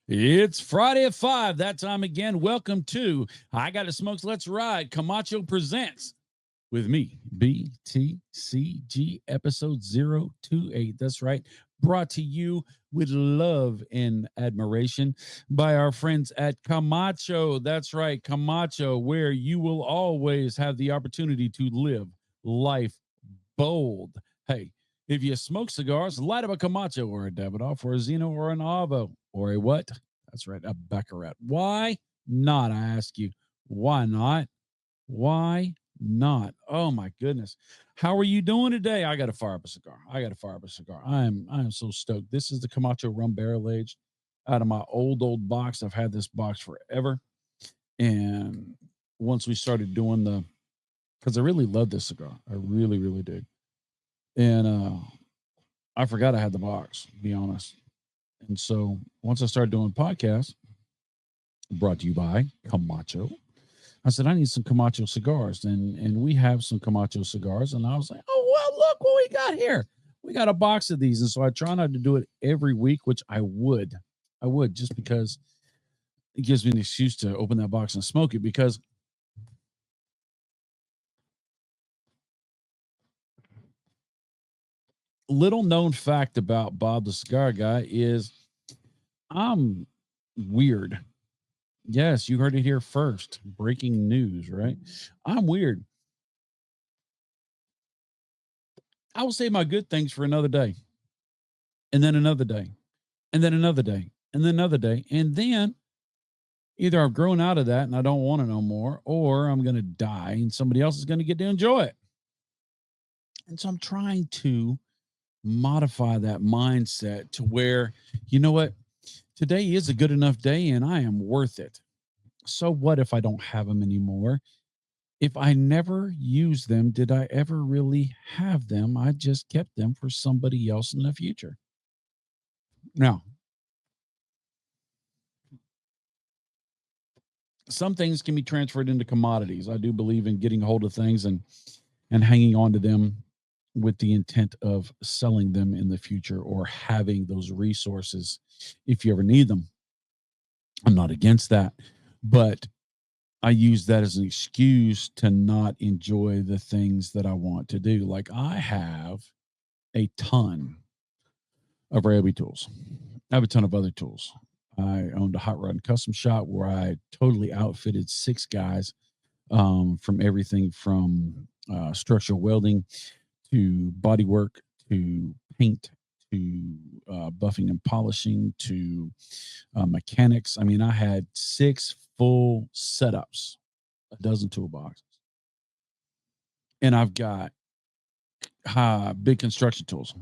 It's Friday at 5. That time again. Welcome to I Got to Smokes. Let's Ride. Camacho presents with me, BTCG episode 028. That's right. Brought to you with love and admiration by our friends at Camacho. That's right. Camacho, where you will always have the opportunity to live life bold. Hey, if you smoke cigars, light up a Camacho or a Davidoff or a Zeno or an Avo or a what? That's right, a Baccarat. Why not? I ask you. Why not? Why not? Oh my goodness. How are you doing today? I got to fire up a cigar. I am so stoked. This is the Camacho Rum Barrel Aged out of my old box. I've had this box forever. And once we started doing because I really love this cigar. I really, really did. And I forgot I had the box, to be honest. And so once I started doing podcasts, brought to you by Camacho, I said, I need some Camacho cigars. And we have some Camacho cigars. And I was like, oh, well, look what we got here. We got a box of these. And so I try not to do it every week, which I would just because it gives me an excuse to open that box and smoke it. Because little known fact about Bob the Cigar Guy is I'm weird. Yes, you heard it here first. Breaking news, right? I'm weird. I will save my good things for another day. And then another day. And then another day. And then another day. And then either I've grown out of that and I don't want it no more, or I'm going to die and somebody else is going to get to enjoy it. And so I'm trying to modify that mindset to where, you know what? Today is a good enough day and I am worth it. So what if I don't have them anymore? If I never use them, did I ever really have them? I just kept them for somebody else in the future. Now, some things can be transferred into commodities. I do believe in getting a hold of things and hanging on to them with the intent of selling them in the future or having those resources if you ever need them. I'm not against that, but I use that as an excuse to not enjoy the things that I want to do. Like I have a ton of Ryobi tools. I have a ton of other tools. I owned a hot rod and custom shop where I totally outfitted 6 guys from everything from structural welding to body work to paint to buffing and polishing to mechanics. I mean, I had 6 full setups, a dozen toolboxes. And I've got big construction tools.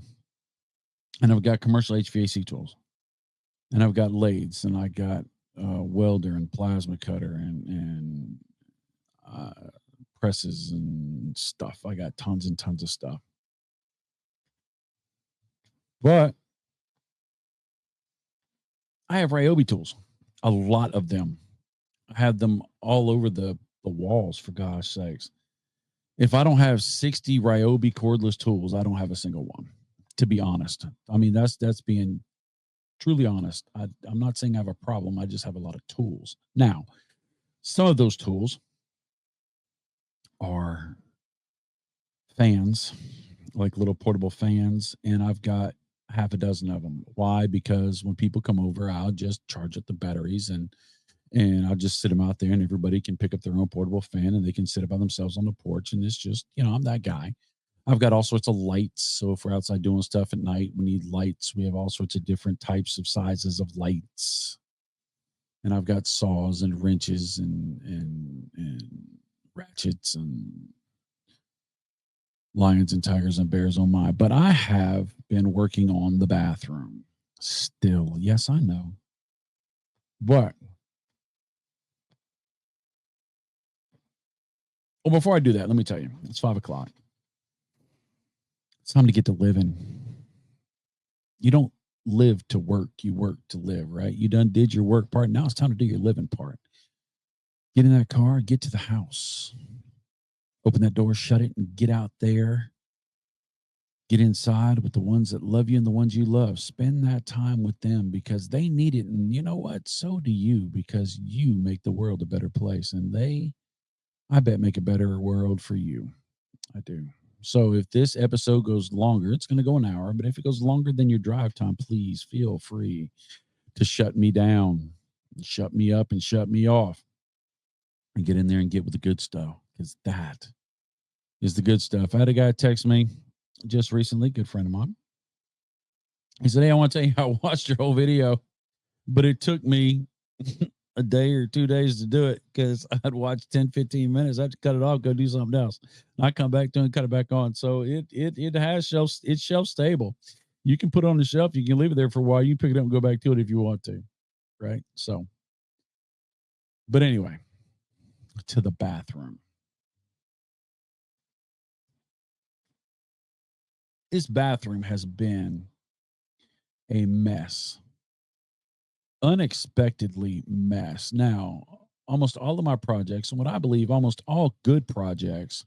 And I've got commercial HVAC tools. And I've got lathes, and I got welder and plasma cutter and presses and stuff. I got tons and tons of stuff. But I have Ryobi tools, a lot of them. I have them all over the walls, for gosh sakes. If I don't have 60 Ryobi cordless tools, I don't have a single one, to be honest. I mean, that's being truly honest. I'm not saying I have a problem. I just have a lot of tools. Now, some of those tools are fans, like little portable fans, and I've got half a dozen of them. Why? Because when people come over, I'll just charge up the batteries and I'll just sit them out there, and everybody can pick up their own portable fan and they can sit it by themselves on the porch. And it's just, I'm that guy. I've got all sorts of lights. So if we're outside doing stuff at night, we need lights. We have all sorts of different types of sizes of lights. And I've got saws and wrenches and ratchets and lions and tigers and bears on mine. But I have been working on the bathroom still. Yes, I know. But well, before I do that, let me tell you, it's 5 o'clock. It's time to get to living. You don't live to work, you work to live, right? You did your work part. Now it's time to do your living part. Get in that car, get to the house, open that door, shut it, and get out there Get inside with the ones that love you and the ones you love. Spend that time with them because they need it. And you know what? So do you, because you make the world a better place. And they, I bet, make a better world for you. I do. So if this episode goes longer, it's going to go an hour. But if it goes longer than your drive time, please feel free to shut me down, shut me up, and shut me off. And get in there and get with the good stuff, because that is the good stuff. I had a guy text me just recently, good friend of mine. He said, "Hey, I want to tell you, I watched your whole video, but it took me a day or 2 days to do it because I'd watch 10, 15 minutes. I had to cut it off, go do something else. And I come back to it and cut it back on. So it has it's shelf stable. You can put it on the shelf. You can leave it there for a while. You pick it up and go back to it if you want to. Right. So, but anyway, to the bathroom. This bathroom has been a mess, unexpectedly mess. Now, almost all of my projects, and what I believe almost all good projects,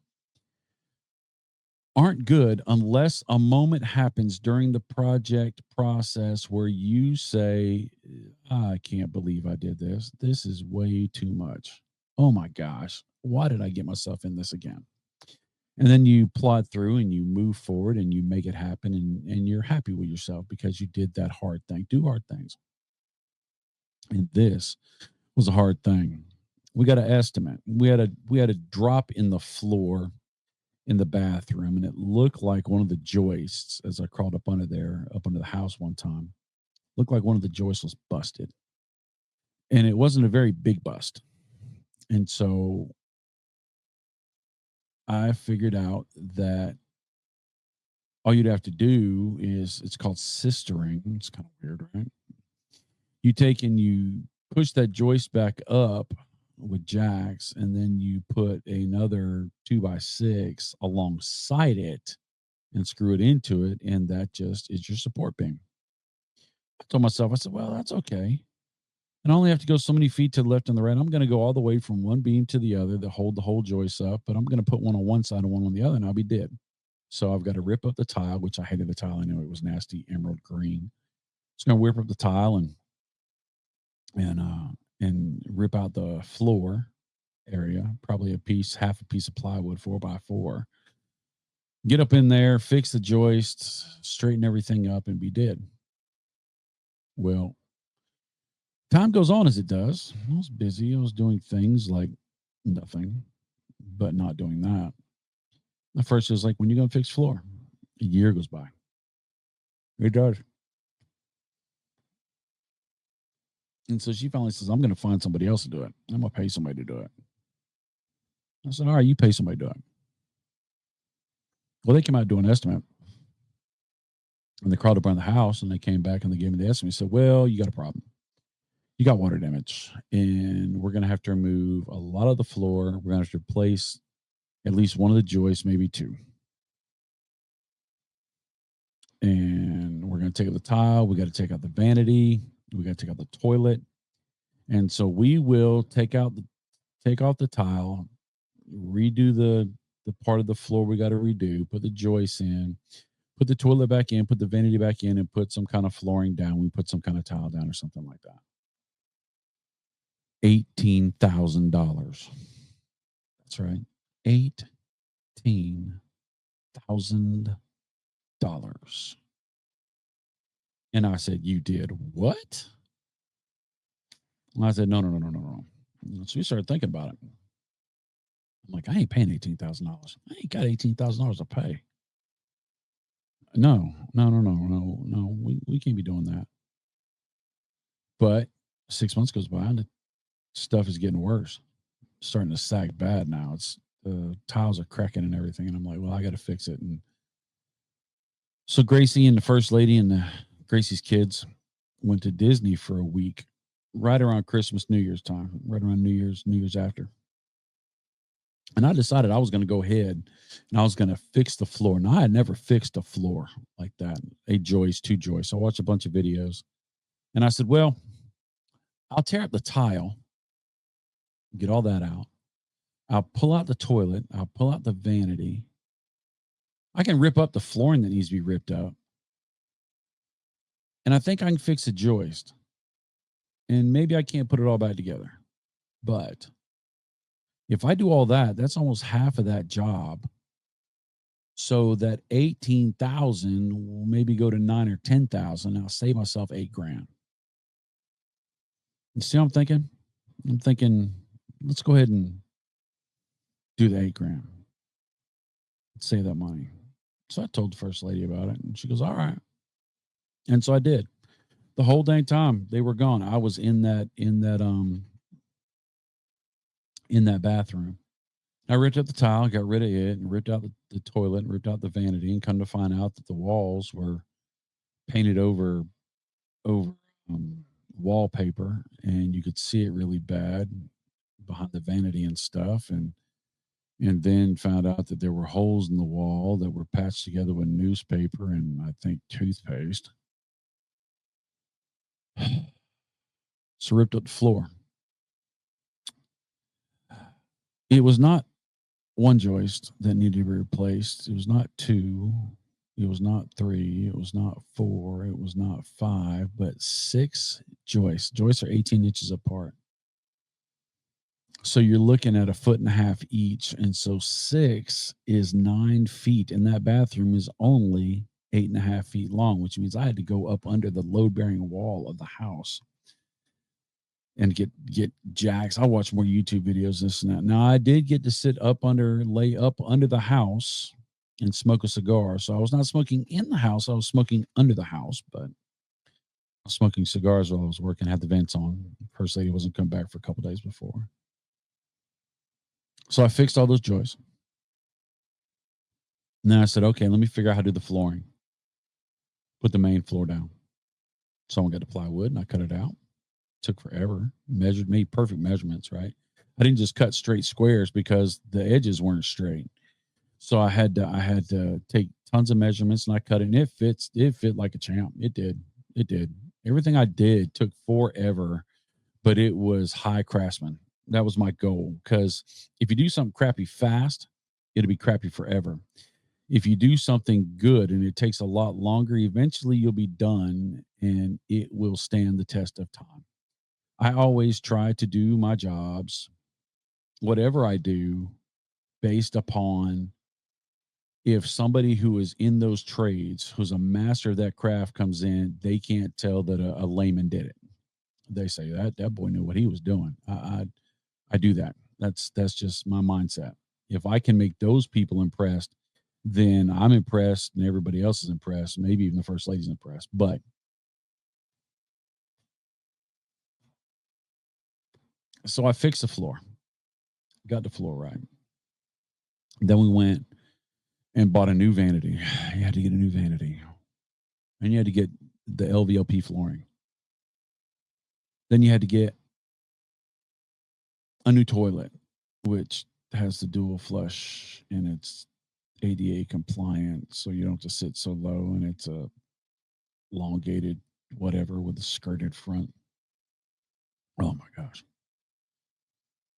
aren't good unless a moment happens during the project process where you say, I can't believe I did this. This is way too much. Oh my gosh, why did I get myself in this again? And then you plod through and you move forward and you make it happen, and you're happy with yourself because you did that hard thing. Do hard things. And this was a hard thing. We got an estimate. We had a drop in the floor in the bathroom, and it looked like one of the joists, as I crawled up under the house one time, looked like one of the joists was busted. And it wasn't a very big bust. And so I figured out that all you'd have to do is, it's called sistering. It's kind of weird, right? You take and you push that joist back up with jacks, and then you put another 2x6 alongside it and screw it into it, and that just is your support beam. I told myself, I said, well, that's okay. And I only have to go so many feet to the left and the right. I'm going to go all the way from one beam to the other to hold the whole joist up, but I'm going to put one on one side and one on the other, and I'll be dead. So I've got to rip up the tile, which I hated the tile. I know it was nasty emerald green. It's going to rip up the tile and rip out the floor area, probably half a piece of plywood, 4x4. Get up in there, fix the joists, straighten everything up, and be dead. Well, time goes on as it does. I was busy. I was doing things like nothing, but not doing that. At first, it was like, when you going to fix floor? A year goes by. It does. And so she finally says, I'm going to find somebody else to do it. I'm going to pay somebody to do it. I said, all right, you pay somebody to do it. Well, they came out doing an estimate. And they crawled up around the house, and they came back and they gave me the estimate. He said, well, you got a problem. You got water damage, and we're going to have to remove a lot of the floor. We're going to have to replace at least one of the joists, maybe two. And we're going to take out the tile. We got to take out the vanity. We got to take out the toilet. And so we will take off the tile, redo the part of the floor we got to redo, put the joists in, put the toilet back in, put the vanity back in, and put some kind of flooring down. We put some kind of tile down or something like that. $18,000. That's right. $18,000. And I said, you did what? And I said, no. So we started thinking about it. I'm like, I ain't paying $18,000. I ain't got $18,000 to pay. No. We can't be doing that. But 6 months goes by and the stuff is getting worse. It's starting to sag bad now. It's the tiles are cracking and everything. And I'm like, well, I got to fix it. And so Gracie and the first lady and Gracie's kids went to Disney for a week, right around Christmas, New Year's time, right around New Year's after. And I decided I was going to go ahead and I was going to fix the floor. Now, I had never fixed a floor like that, a joist, two joists. I watched a bunch of videos and I said, well, I'll tear up the tile, get all that out. I'll pull out the toilet. I'll pull out the vanity. I can rip up the flooring that needs to be ripped up. And I think I can fix a joist. And maybe I can't put it all back together. But if I do all that, that's almost half of that job. So that 18,000 will maybe go to 9 or 10,000. I'll save myself $8,000. You see what I'm thinking? I'm thinking, let's go ahead and do the $8,000. Save that money. So I told the first lady about it, and she goes, all right. And so I did. The whole dang time they were gone, I was in that bathroom. I ripped up the tile, got rid of it, and ripped out the toilet, and ripped out the vanity, and come to find out that the walls were painted over wallpaper, and you could see it really bad behind the vanity and stuff, and then found out that there were holes in the wall that were patched together with newspaper and I think toothpaste. So ripped up the floor. It was not one joist that needed to be replaced. It was not two. It was not three. It was not four. It was not five, but 6 joists. Joists are 18 inches apart. So you're looking at 1.5 feet each. And so 6 is 9 feet. And that bathroom is only 8.5 feet long, which means I had to go up under the load bearing wall of the house and get jacks. I watch more YouTube videos, this and that. Now I did get to lay up under the house and smoke a cigar. So I was not smoking in the house. I was smoking under the house, but I was smoking cigars while I was working, had the vents on. First lady wasn't come back for a couple days before. So I fixed all those joists. And then I said, okay, let me figure out how to do the flooring. Put the main floor down. Someone got the plywood and I cut it out. Took forever. Measured me perfect measurements, right? I didn't just cut straight squares because the edges weren't straight. So I had to take tons of measurements and I cut it and it fit like a champ. It did. Everything I did took forever, but it was high craftsman. That was my goal, because if you do something crappy fast, it'll be crappy forever. If you do something good and it takes a lot longer, eventually you'll be done and it will stand the test of time. I always try to do my jobs, whatever I do, based upon if somebody who is in those trades, who's a master of that craft, comes in, they can't tell that a layman did it. They say that boy knew what he was doing. I do that. That's just my mindset. If I can make those people impressed, then I'm impressed and everybody else is impressed. Maybe even the first lady's impressed. But so I fixed the floor, got the floor right. Then we went and bought a new vanity. You had to get a new vanity. And you had to get the LVLP flooring. Then you had to get a new toilet, which has the dual flush and it's ADA compliant, so you don't have to sit so low, and it's a elongated whatever with a skirted front. Oh my gosh.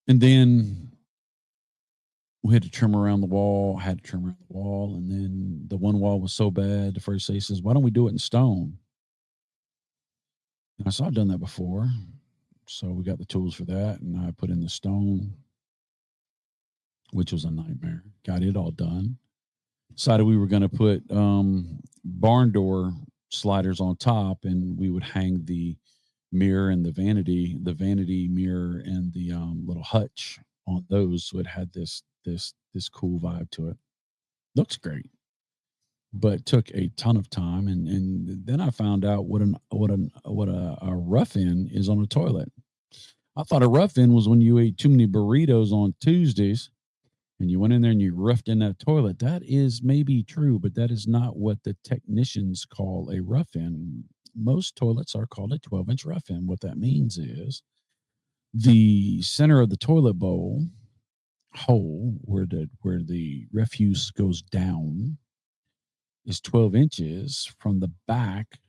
And then we had to trim around the wall, and then the one wall was so bad, the first lady says, why don't we do it in stone? And I said, I've done that before. So we got the tools for that, and I put in the stone, which was a nightmare. Got it all done. Decided we were going to put barn door sliders on top, and we would hang the mirror and the vanity mirror and the little hutch on those, so it had this cool vibe to it. Looks great, but took a ton of time. And then I found out what a rough-in is on a toilet. I thought a rough-in was when you ate too many burritos on Tuesdays and you went in there and you roughed in that toilet. That is maybe true, but that is not what the technicians call a rough-in. Most toilets are called a 12-inch rough-in. What that means is the center of the toilet bowl hole where the refuse goes down is 12 inches from the back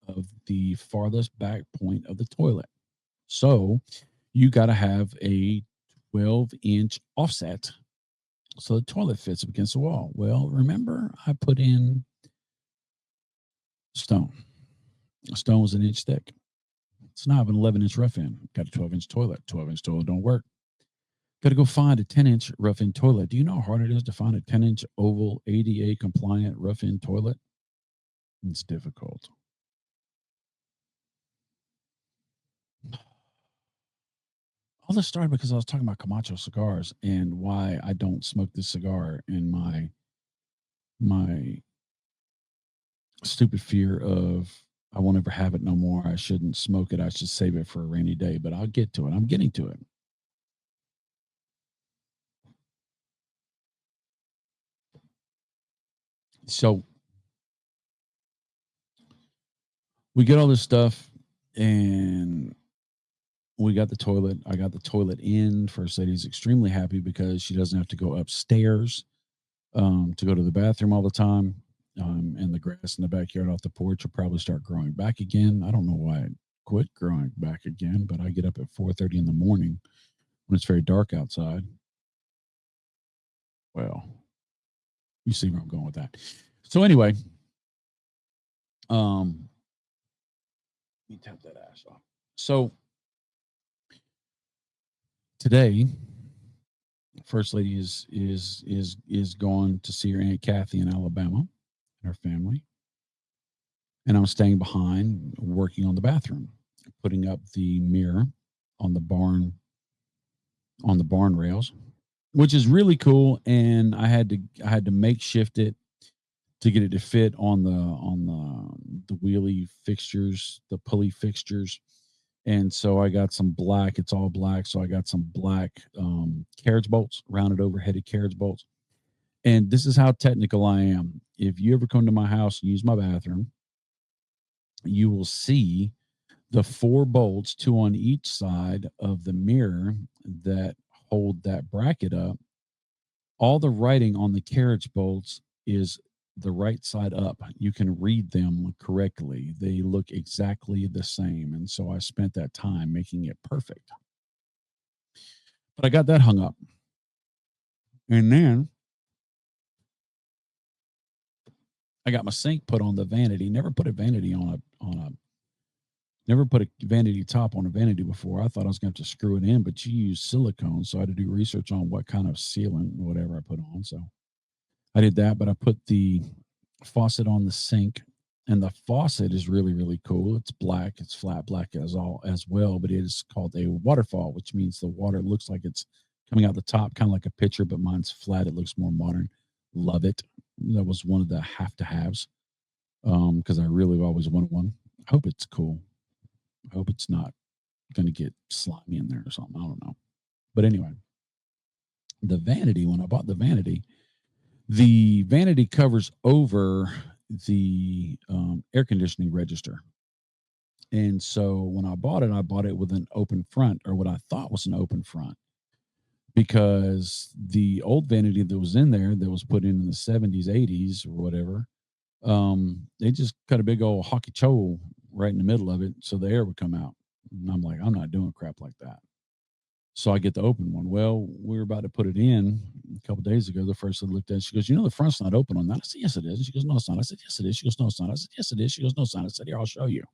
of the farthest back point of the toilet. So you got to have a 12-inch offset So the toilet fits up against the wall. Well, remember, I put in stone. A stone was an inch thick. So now I have an 11-inch rough end. Got a 12-inch toilet. 12-inch toilet don't work. Got to go find a 10-inch rough end toilet. Do you know how hard it is to find a 10-inch oval ADA compliant rough end toilet? It's difficult. All this started because I was talking about Camacho cigars and why I don't smoke this cigar, and my stupid fear of I won't ever have it no more. I shouldn't smoke it. I should save it for a rainy day, but I'll get to it. I'm getting to it. So we get all this stuff and we got the toilet. I got the toilet in. First lady's extremely happy because she doesn't have to go upstairs to go to the bathroom all the time. And the grass in the backyard off the porch will probably start growing back again. I don't know why it quit growing back again, but I get up at 4:30 in the morning when it's very dark outside. Well, you see where I'm going with that. So anyway, let me tap that ash off. So today, First Lady is going to see her Aunt Kathy in Alabama and her family. And I'm staying behind working on the bathroom, putting up the mirror on the barn rails, which is really cool. And I had to makeshift it to get it to fit on the wheelie fixtures, the pulley fixtures. And so I got some black, it's all black. So I got some black carriage bolts, rounded overheaded carriage bolts. And this is how technical I am. If you ever come to my house and use my bathroom, you will see the 4 bolts, 2 on each side of the mirror that hold that bracket up. All the writing on the carriage bolts is the right side up. You can read them correctly. They look exactly the same. And so I spent that time making it perfect. But I got that hung up. And then I got my sink put on the vanity. Never put a vanity never put a vanity top on a vanity before. I thought I was going to have to screw it in, but you use silicone. So I had to do research on what kind of sealant, whatever I put on. So I did that, but I put the faucet on the sink, and the faucet is really, really cool. It's black. It's flat black as well, but it is called a waterfall, which means the water looks like it's coming out the top, kind of like a pitcher, but mine's flat. It looks more modern. Love it. That was one of the have-to-haves because I really always wanted one. I hope it's cool. I hope it's not going to get slimy in there or something. I don't know. But anyway, the vanity, when I bought the vanity covers over the air conditioning register. And so when I bought it with an open front, or what I thought was an open front, because the old vanity that was in there that was put in the 70s, 80s, or whatever, they just cut a big old hockey chow right in the middle of it so the air would come out. And I'm like, I'm not doing crap like that. So I get the open one. Well, we were about to put it in a couple of days ago. The first one looked at it. She goes, the front's not open on that. I said, yes, it is. And she goes, no, it's not. I said, yes, it is. She goes, no, it's not. I said, yes, it is. She goes, no, it's not. I said, here, I'll show you.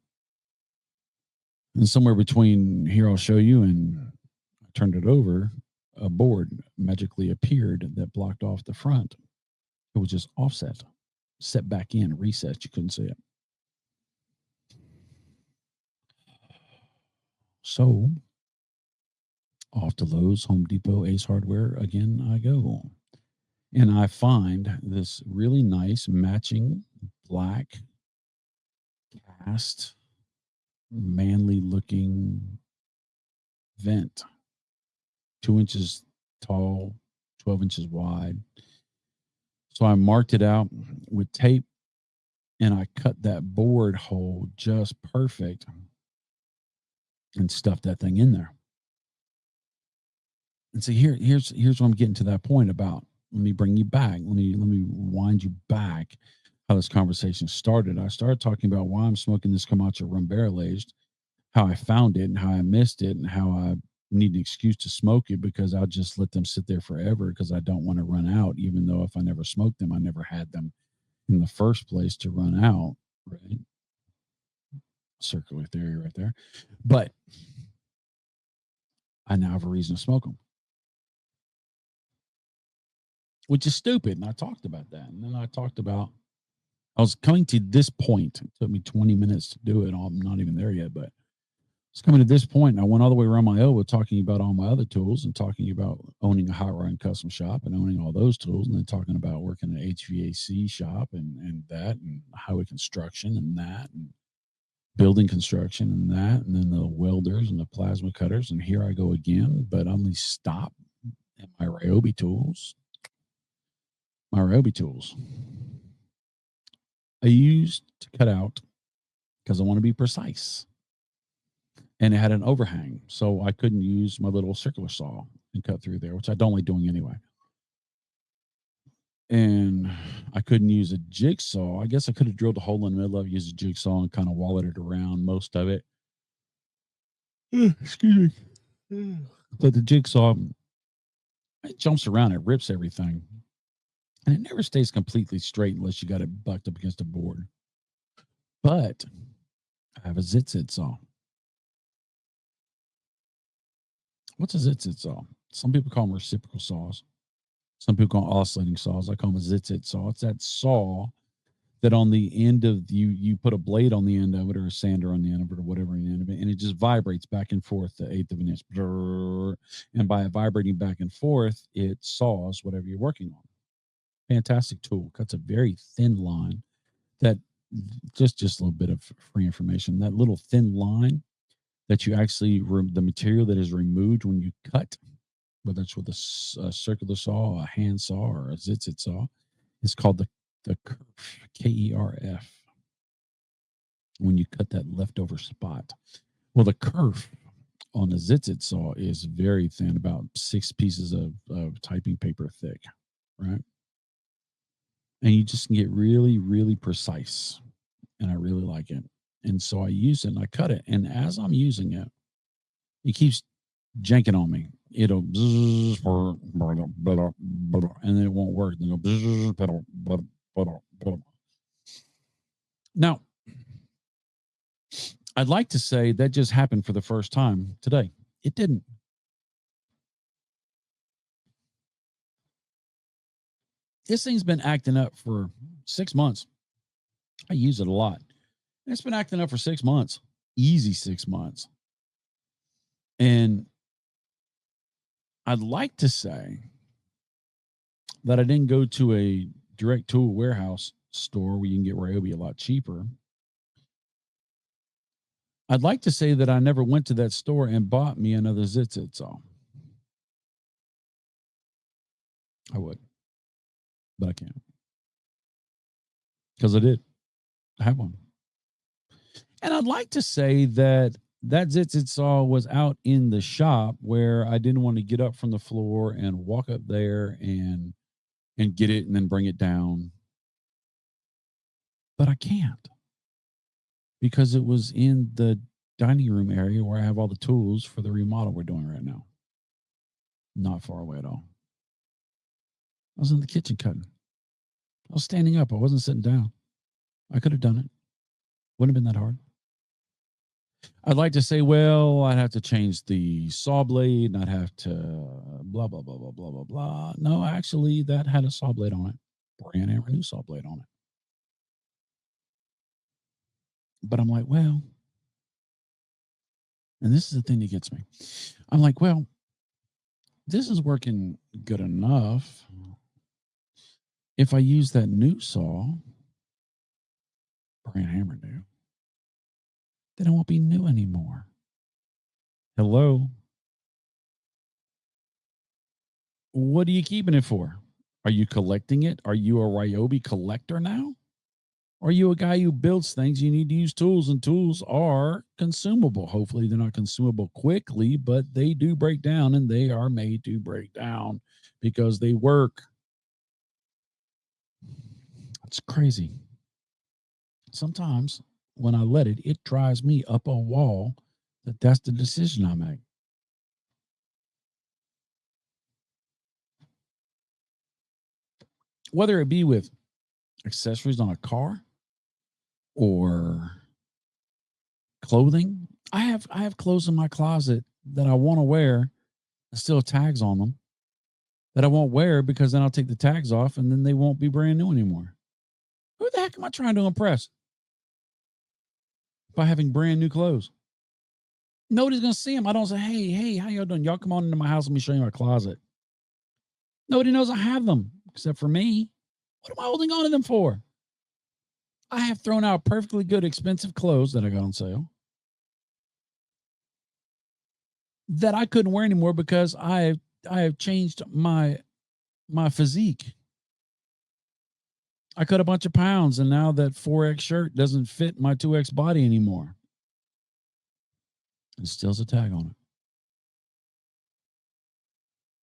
And somewhere between here, I'll show you, and I turned it over, a board magically appeared that blocked off the front. It was just offset, set back in, reset. You couldn't see it. So off to Lowe's, Home Depot, Ace Hardware, again I go. And I find this really nice matching black cast, manly looking vent, 2 inches tall, 12 inches wide. So I marked it out with tape, and I cut that board hole just perfect and stuffed that thing in there. And so here's what I'm getting to that point about. Let me bring you back. Let me wind you back how this conversation started. I started talking about why I'm smoking this Camacho rum barrel aged, how I found it and how I missed it and how I need an excuse to smoke it because I'll just let them sit there forever because I don't want to run out, even though if I never smoked them, I never had them in the first place to run out, right? Circular theory right there. But I now have a reason to smoke them, which is stupid. And I talked about that. And then I talked about, I was coming to this point. It took me 20 minutes to do it. I'm not even there yet, but it's coming to this point, and I went all the way around my elbow talking about all my other tools and talking about owning a hot rod and custom shop and owning all those tools, and then talking about working in an HVAC shop and that, and highway construction and that, and building construction and that, and then the welders and the plasma cutters. And here I go again, but only stop at my Ryobi tools. My Ryobi tools I used to cut out because I want to be precise. And it had an overhang, so I couldn't use my little circular saw and cut through there, which I don't like doing anyway. And I couldn't use a jigsaw. I guess I could have drilled a hole in the middle of it, used a jigsaw and kind of walled it around most of it. Excuse me. But the jigsaw, it jumps around, it rips everything. And it never stays completely straight unless you got it bucked up against a board. But I have a zit saw. What's a zit saw? Some people call them reciprocal saws. Some people call them oscillating saws. I call them a zit saw. It's that saw that on the end of you put a blade on the end of it or a sander on the end of it or whatever on the end of it, and it just vibrates back and forth the eighth of an inch. And by it vibrating back and forth, it saws whatever you're working on. Fantastic tool. Cuts a very thin line. That just a little bit of free information. That little thin line that you actually, the material that is removed when you cut, whether it's with a circular saw, a hand saw, or a zit saw, is called the kerf, K-E-R-F, when you cut that leftover spot. Well, the kerf on a zit saw is very thin, about 6 pieces of typing paper thick, right? And you just can get really, really precise, and I really like it. And so I use it and I cut it. And as I'm using it, it keeps janking on me. It'll and then it won't work. Now, I'd like to say that just happened for the first time today. It didn't. This thing's been acting up for 6 months. I use it a lot. It's been acting up for 6 months. Easy 6 months. And I'd like to say that I didn't go to a direct tool warehouse store where you can get Ryobi a lot cheaper. I'd like to say that I never went to that store and bought me another zit saw. I would, but I can't. Because I did. I have one. And I'd like to say that zit saw was out in the shop where I didn't want to get up from the floor and walk up there and get it and then bring it down. But I can't, because it was in the dining room area where I have all the tools for the remodel we're doing right now. Not far away at all. I was in the kitchen cutting. I was standing up. I wasn't sitting down. I could have done it. Wouldn't have been that hard. I'd like to say, well, I'd have to change the saw blade and I'd have to blah, blah, blah, blah, blah, blah, blah. No, actually, that had a saw blade on it. Brand new saw blade on it. But I'm like, well, and this is the thing that gets me. I'm like, well, this is working good enough. If I use that new saw, brand hammer new, then it won't be new anymore. Hello? What are you keeping it for? Are you collecting it? Are you a Ryobi collector now? Are you a guy who builds things? You need to use tools, and tools are consumable. Hopefully, they're not consumable quickly, but they do break down, and they are made to break down because they work. It's crazy. Sometimes when I let it, it drives me up a wall that's the decision I make. whether it be with accessories on a car or clothing. I have clothes in my closet that I want to wear, still tags on them, that I won't wear because then I'll take the tags off and then they won't be brand new anymore. Who the heck am I trying to impress by having brand new clothes? Nobody's going to see them. I don't say, hey, how y'all doing? Y'all come on into my house. Let me show you my closet. Nobody knows I have them except for me. What am I holding on to them for? I have thrown out perfectly good, expensive clothes that I got on sale that I couldn't wear anymore because I have changed my physique. I cut a bunch of pounds, and now that 4X shirt doesn't fit my 2X body anymore. It still has a tag on it.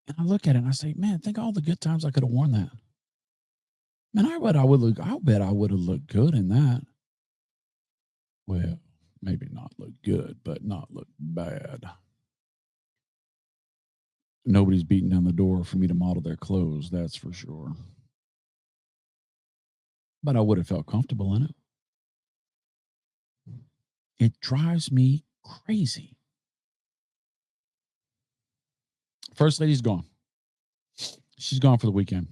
And I look at it and I say, man, think all the good times I could have worn that. Man, I bet I would have looked good in that. Well, maybe not look good, but not look bad. Nobody's beating down the door for me to model their clothes, that's for sure. But I would have felt comfortable in it. It drives me crazy. First lady's gone. She's gone for the weekend.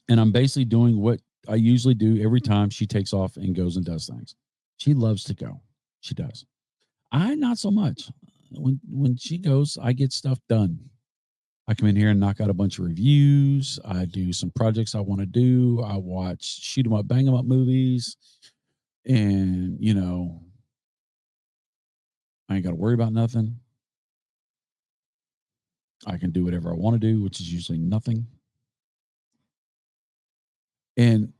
And I'm basically doing what I usually do every time she takes off and goes and does things. She loves to go. She does. I not so much. When she goes, I get stuff done. I come in here and knock out a bunch of reviews. I do some projects I want to do. I watch shoot 'em up, bang 'em up movies. And, I ain't got to worry about nothing. I can do whatever I want to do, which is usually nothing. And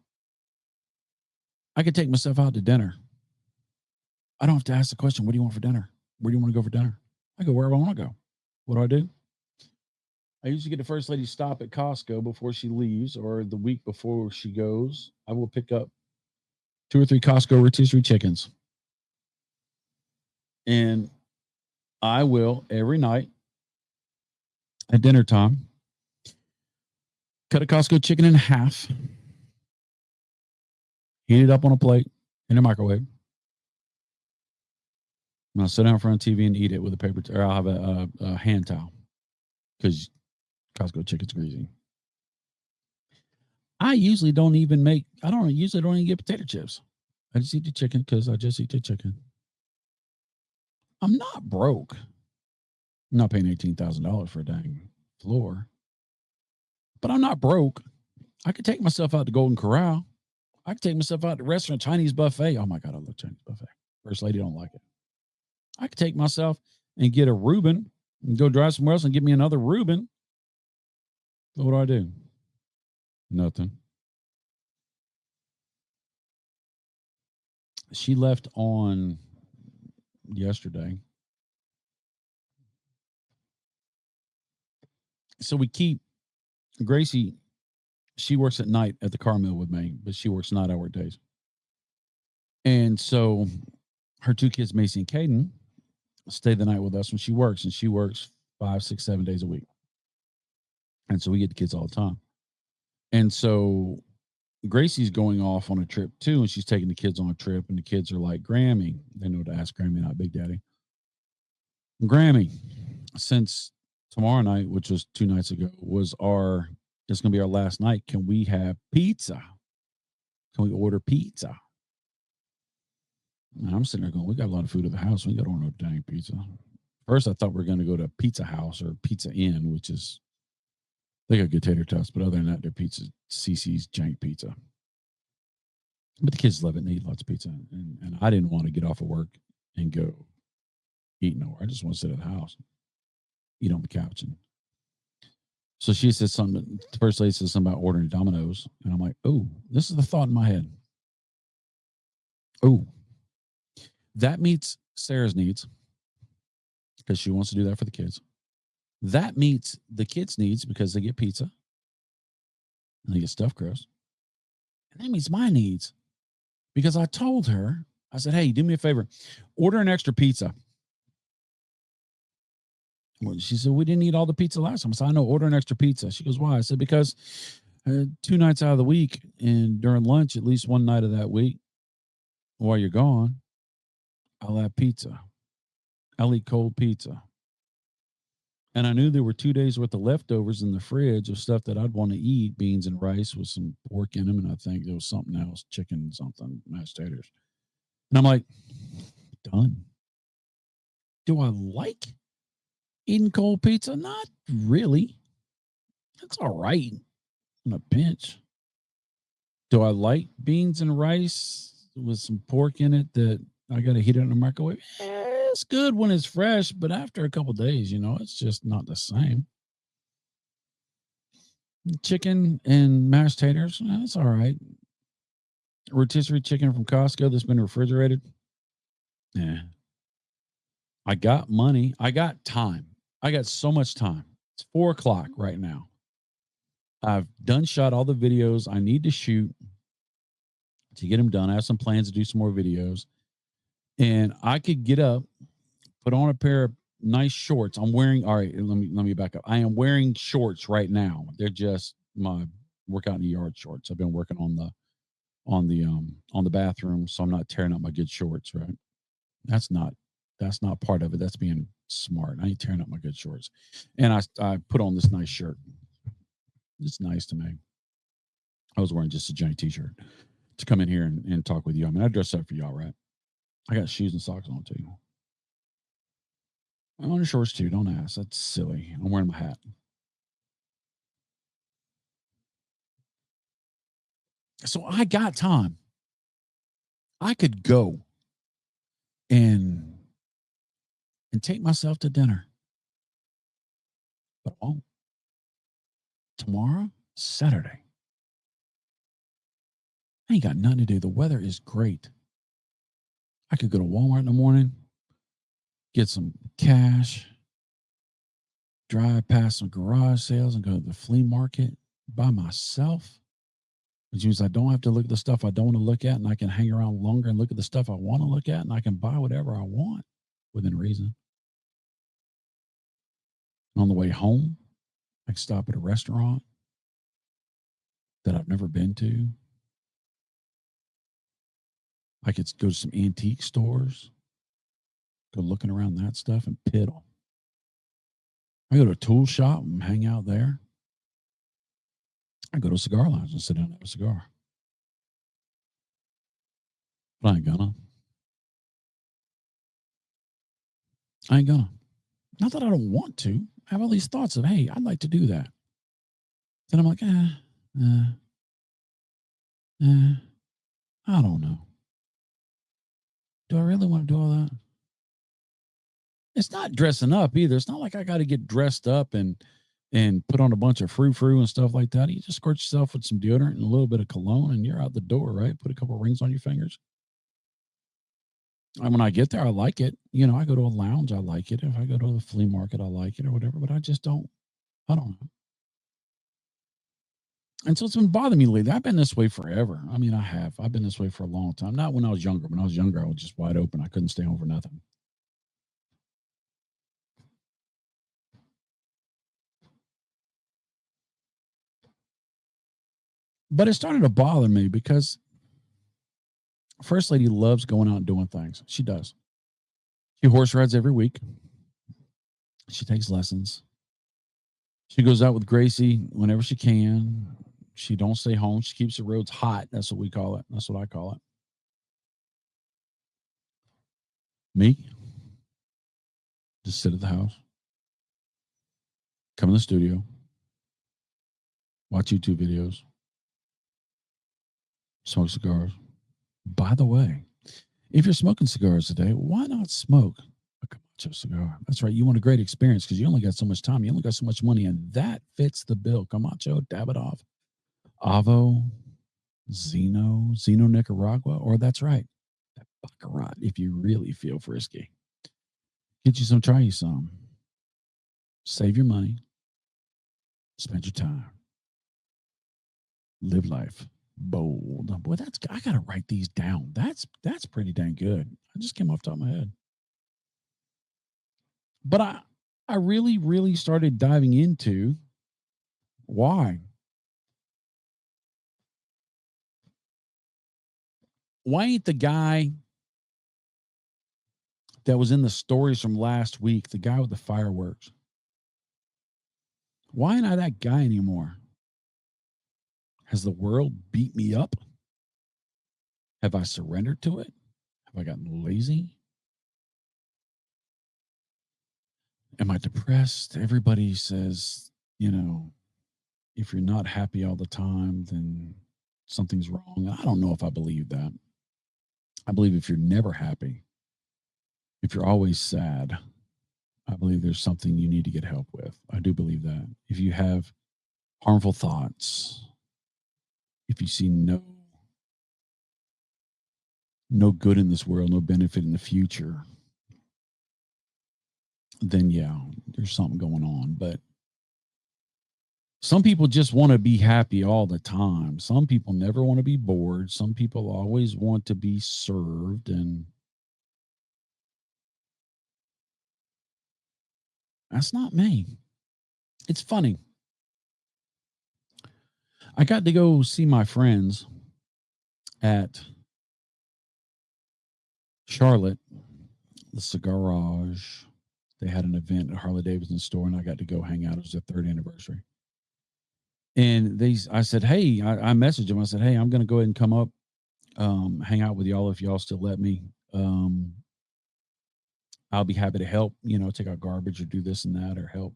I could take myself out to dinner. I don't have to ask the question, what do you want for dinner? Where do you want to go for dinner? I go wherever I want to go. What do? I usually get the first lady stop at Costco before she leaves, or the week before she goes. I will pick up 2 or 3 Costco rotisserie chickens. And I will every night at dinner time cut a Costco chicken in half, heat it up on a plate in a microwave. And I'll sit down in front of TV and eat it with a paper, or I'll have a hand towel because Costco chicken's greasy. I usually don't even get potato chips. I just eat the chicken because I just eat the chicken. I'm not broke. I'm not paying $18,000 for a dang floor. But I'm not broke. I could take myself out to Golden Corral. I could take myself out to restaurant, Chinese buffet. Oh my God, I love Chinese buffet. First lady don't like it. I could take myself and get a Reuben and go drive somewhere else and get me another Reuben. But what do? Nothing. She left on yesterday. So we keep Gracie. She works at night at the car mill with me, but she works 9-hour days. And so her 2 kids, Macy and Caden, stay the night with us when she works, and she works 5, 6, 7 days a week. And so we get the kids all the time. And so Gracie's going off on a trip too, and she's taking the kids on a trip, and the kids are like, Grammy. They know to ask Grammy, not Big Daddy. Grammy, since tomorrow night, which was 2 nights ago, it's going to be our last night. Can we have pizza? Can we order pizza? And I'm sitting there going, we got a lot of food at the house. We got to order no dang pizza. First, I thought we were going to go to Pizza House or Pizza Inn, which is, they got good tater tots, but other than that, their pizza, CC's jank pizza. But the kids love it and they eat lots of pizza. And I didn't want to get off of work and go eat nowhere. I just want to sit at the house, eat on the couch. And so she said something, the first lady said something about ordering Domino's. And I'm like, oh, this is the thought in my head. Oh, that meets Sarah's needs because she wants to do that for the kids. That meets the kids' needs because they get pizza and they get stuffed crust. And that meets my needs because I told her, I said, hey, do me a favor, order an extra pizza. Well, she said, we didn't eat all the pizza last time. I said, I know, order an extra pizza. She goes, why? I said, because 2 nights out of the week, and during lunch, at least one night of that week, while you're gone, I'll have pizza. I'll eat cold pizza. And I knew there were 2 days worth of leftovers in the fridge of stuff that I'd want to eat, beans and rice with some pork in them. And I think there was something else, chicken, something, mashed taters. And I'm like, done. Do I like eating cold pizza? Not really. It's all right in a pinch. Do I like beans and rice with some pork in it that I got to heat it in the microwave? It's good when it's fresh, but after a couple days, it's just not the same. Chicken and mashed taters, that's all right. Rotisserie chicken from Costco that's been refrigerated. Yeah. I got money. I got time. I got so much time. It's 4:00 right now. I've shot all the videos I need to shoot to get them done. I have some plans to do some more videos. And I could get up, put on a pair of nice shorts. I'm wearing, all right, let me back up. I am wearing shorts right now. They're just my workout in the yard shorts. I've been working on the bathroom, so I'm not tearing up my good shorts, right? That's not part of it. That's being smart. I ain't tearing up my good shorts. And I put on this nice shirt. It's nice to me. I was wearing just a giant t-shirt to come in here and talk with you. I mean, I dress up for y'all, right? I got shoes and socks on too. I'm on the shorts too. Don't ask. That's silly. I'm wearing my hat. So I got time. I could go and take myself to dinner. But tomorrow, Saturday. I ain't got nothing to do. The weather is great. I could go to Walmart in the morning, get some cash, drive past some garage sales and go to the flea market by myself, which means I don't have to look at the stuff I don't want to look at, and I can hang around longer and look at the stuff I want to look at, and I can buy whatever I want within reason. And on the way home, I can stop at a restaurant that I've never been to. I could go to some antique stores, go looking around that stuff and piddle. I go to a tool shop and hang out there. I go to a cigar lounge and sit down and have a cigar. But I ain't gonna. Not that I don't want to. I have all these thoughts of, hey, I'd like to do that. Then I'm like, I don't know. Do I really want to do all that? It's not dressing up either. It's not like I got to get dressed up and put on a bunch of frou-frou and stuff like that. You just squirt yourself with some deodorant and a little bit of cologne and you're out the door, right? Put a couple of rings on your fingers. And when I get there, I like it. I go to a lounge, I like it. If I go to the flea market, I like it or whatever, but I don't know. And so it's been bothering me lately. I've been this way forever. I mean, I've been this way for a long time. Not when I was younger. When I was younger, I was just wide open. I couldn't stay home for nothing. But it started to bother me because First Lady loves going out and doing things. She does. She horse rides every week. She takes lessons. She goes out with Gracie whenever she can. She don't stay home. She keeps the roads hot. That's what we call it. That's what I call it. Me, just sit at the house, come in the studio, watch YouTube videos, smoke cigars. By the way, if you're smoking cigars today, why not smoke a Camacho cigar? That's right. You want a great experience because you only got so much time. You only got so much money, and that fits the bill. Camacho, Davidoff, Avo, Zeno Nicaragua, or that's right, that Baccarat if you really feel frisky. Get you some, try you some. Save your money. Spend your time. Live life bold. Boy, I gotta write these down. That's pretty dang good. I just came off the top of my head. But I really, really started diving into why Why ain't the guy that was in the stories from last week, the guy with the fireworks, why ain't I that guy anymore? Has the world beat me up? Have I surrendered to it? Have I gotten lazy? Am I depressed? Everybody says, if you're not happy all the time, then something's wrong. I don't know if I believe that. I believe if you're never happy, if you're always sad, I believe there's something you need to get help with. I do believe that. If you have harmful thoughts, if you see no good in this world, no benefit in the future, then yeah, there's something going on. But some people just want to be happy all the time. Some people never want to be bored. Some people always want to be served. And that's not me. It's funny. I got to go see my friends at Charlotte, the Cigarage. They had an event at Harley Davidson store, and I got to go hang out. It was their third anniversary. And I said, hey, I messaged them. I said, hey, I'm going to go ahead and come up, hang out with y'all if y'all still let me. I'll be happy to help, take out garbage or do this and that or help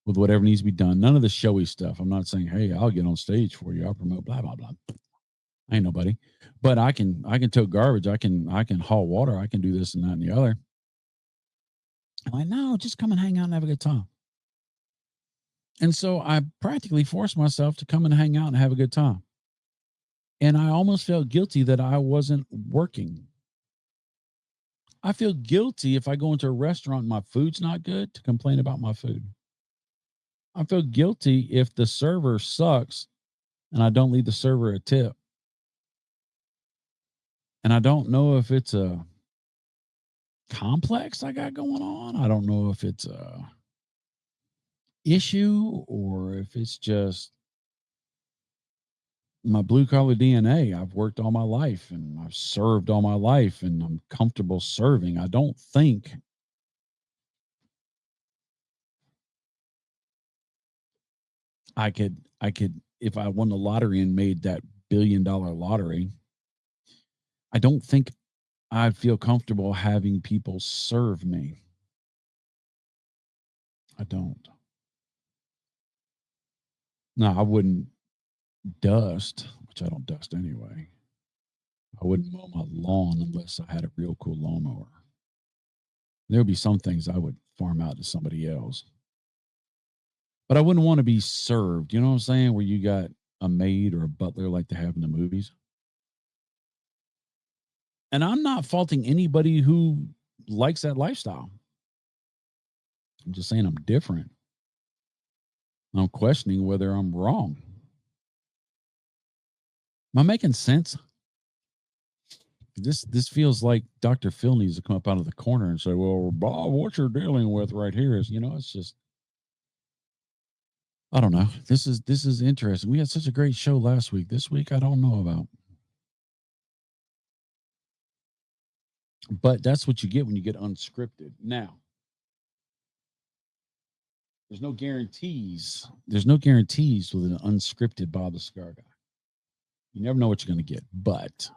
with whatever needs to be done. None of the showy stuff. I'm not saying, hey, I'll get on stage for you. I'll promote blah, blah, blah. I ain't nobody. But I can tote garbage. I can haul water. I can do this and that and the other. I'm like, no, just come and hang out and have a good time. And so I practically forced myself to come and hang out and have a good time. And I almost felt guilty that I wasn't working. I feel guilty if I go into a restaurant and my food's not good to complain about my food. I feel guilty if the server sucks and I don't leave the server a tip. And I don't know if it's a complex I got going on. I don't know if it's a issue or if it's just my blue collar DNA. I've worked all my life and I've served all my life and I'm comfortable serving. I don't think I could, if I won the lottery and made that $1 billion lottery, I don't think I'd feel comfortable having people serve me. I don't. No, I wouldn't dust, which I don't dust anyway. I wouldn't mow my lawn unless I had a real cool lawnmower. There would be some things I would farm out to somebody else. But I wouldn't want to be served. You know what I'm saying? Where you got a maid or a butler like they have in the movies. And I'm not faulting anybody who likes that lifestyle. I'm just saying I'm different. I'm questioning whether I'm wrong. Am I making sense? This feels like Dr. Phil needs to come up out of the corner and say, well, Bob, what you're dealing with right here is, it's just, I don't know. This is interesting. We had such a great show last week. This week, I don't know about. But that's what you get when you get unscripted. Now, there's no guarantees. There's no guarantees with an unscripted Bob the Cigar Guy. You never know what you're going to get. But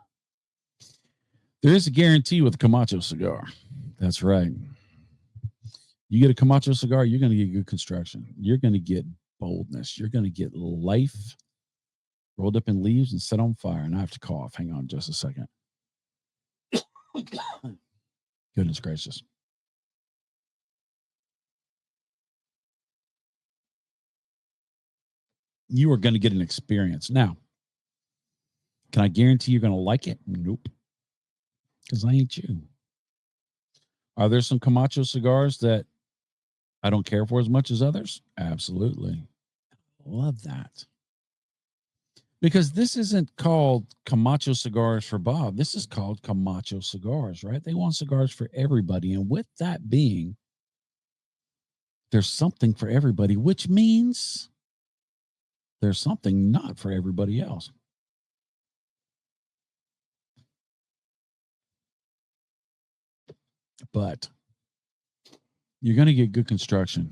there is a guarantee with a Camacho cigar. That's right. You get a Camacho cigar, you're going to get good construction. You're going to get boldness. You're going to get life rolled up in leaves and set on fire. And I have to cough. Hang on just a second. Goodness gracious. You are going to get an experience. Now, can I guarantee you're going to like it? Nope. Because I ain't you. Are there some Camacho cigars that I don't care for as much as others? Absolutely. Love that. Because this isn't called Camacho cigars for Bob. This is called Camacho cigars, right? They want cigars for everybody. And with that being, there's something for everybody, which means there's something not for everybody else. But you're going to get good construction.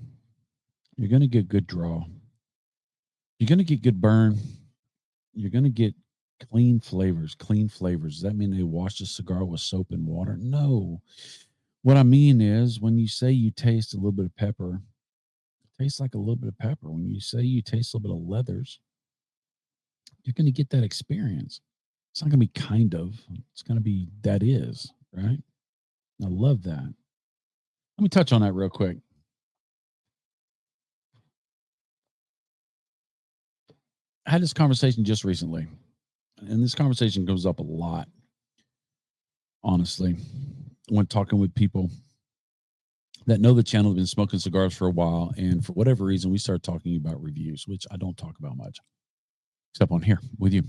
You're going to get good draw. You're going to get good burn. You're going to get clean flavors. Does that mean they wash the cigar with soap and water? No. What I mean is when you say you taste a little bit of pepper, it tastes like a little bit of pepper. When you say you taste a little bit of leathers, you're going to get that experience. It's not going to be kind of. It's going to be that is, right? I love that. Let me touch on that real quick. I had this conversation just recently, and this conversation comes up a lot, honestly, when talking with people that know the channel, have been smoking cigars for a while, and for whatever reason, we start talking about reviews, which I don't talk about much, except on here with you.